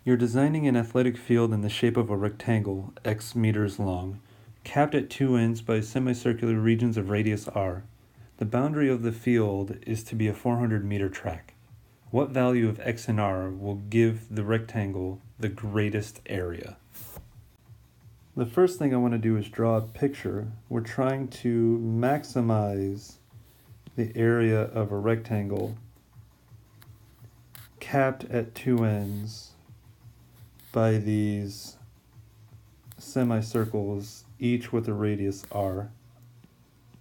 You're designing an athletic field in the shape of a rectangle, x meters long, capped at two ends by semicircular regions of radius r. The boundary of the field is to be a 400-meter track. What value of x and r will give the rectangle the greatest area? The first thing I want to do is draw a picture. We're trying to maximize the area of a rectangle capped at two ends by these semicircles, each with a radius r.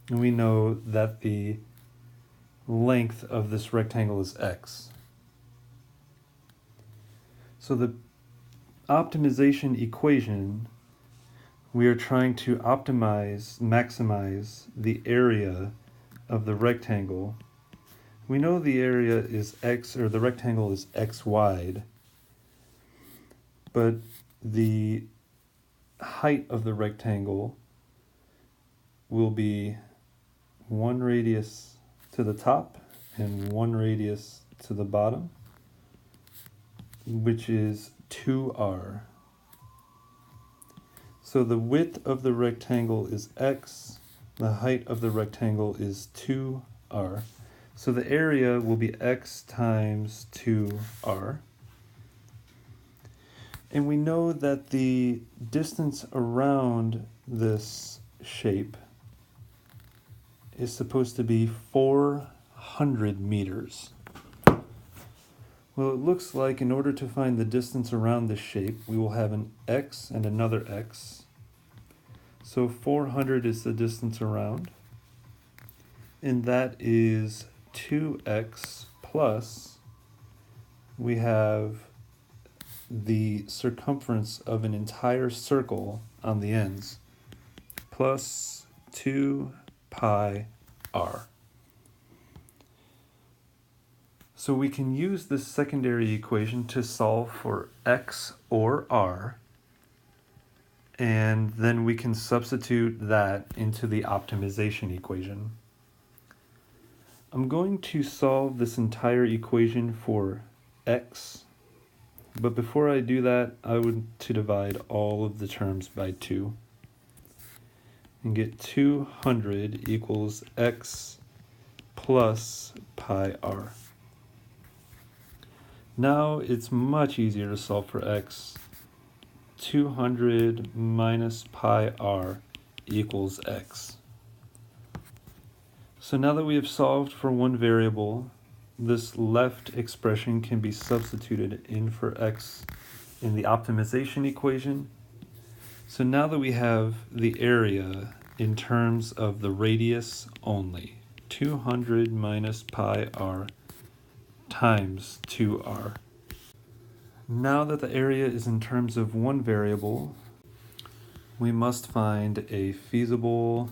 And we know that the length of this rectangle is x. So the optimization equation, we are trying to maximize the area of the rectangle. We know the area is x, or the rectangle is x wide, but the height of the rectangle will be one radius to the top and one radius to the bottom, which is 2r. So the width of the rectangle is x, the height of the rectangle is 2r. So the area will be x times 2r. And we know that the distance around this shape is supposed to be 400 meters. Well, it looks like in order to find the distance around this shape, we will have an x and another x. So 400 is the distance around, and that is 2x plus, we have the circumference of an entire circle on the ends, plus 2 pi r. So we can use this secondary equation to solve for x or r, and then we can substitute that into the optimization equation. I'm going to solve this entire equation for x, but before I do that, I would to divide all of the terms by 2 and get 200 equals x plus pi r. Now it's much easier to solve for x. 200 minus pi r equals x. So now that we have solved for one variable, this left expression can be substituted in for x in the optimization equation. So now that we have the area in terms of the radius only, 200 minus pi r times 2r. Now that the area is in terms of one variable, we must find a feasible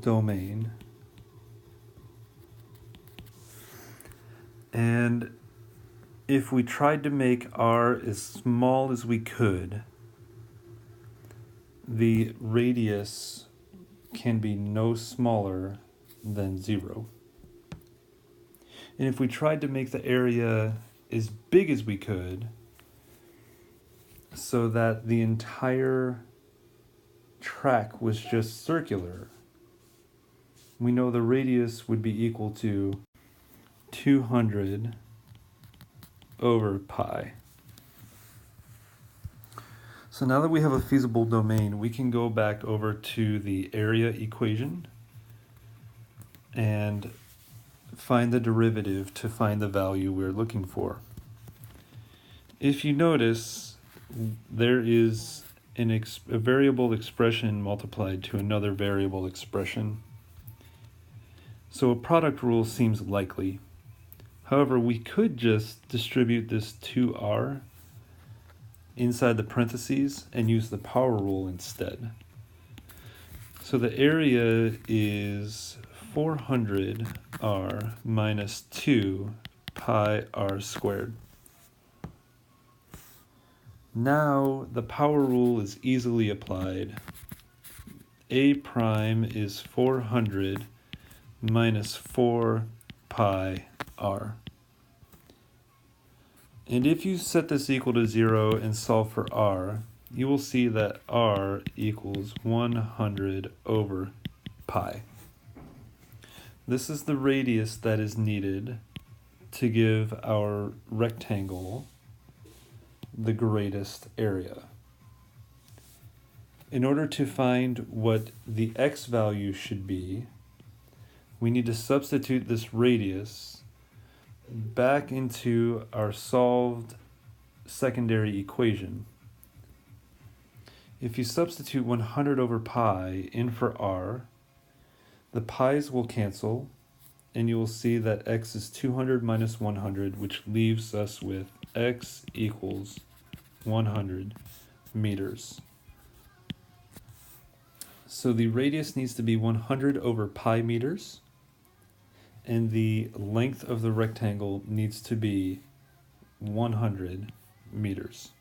domain. And if we tried to make r as small as we could, the radius can be no smaller than 0. And if we tried to make the area as big as we could, so that the entire track was just circular, we know the radius would be equal to 200 over pi. So now that we have a feasible domain, we can go back over to the area equation and find the derivative to find the value we're looking for. If you notice, there is a variable expression multiplied to another variable expression. So a product rule seems likely. However, we could just distribute this 2r inside the parentheses and use the power rule instead. So the area is 400r minus 2 pi r squared. Now the power rule is easily applied. A prime is 400 minus 4 pi r. And if you set this equal to 0 and solve for r, you will see that r equals 100 over pi. This is the radius that is needed to give our rectangle the greatest area. In order to find what the x value should be, we need to substitute this radius back into our solved secondary equation. If you substitute 100 over pi in for r, the pi's will cancel, and you will see that x is 200 minus 100, which leaves us with x equals 100 meters. So the radius needs to be 100 over pi meters, and the length of the rectangle needs to be 100 meters.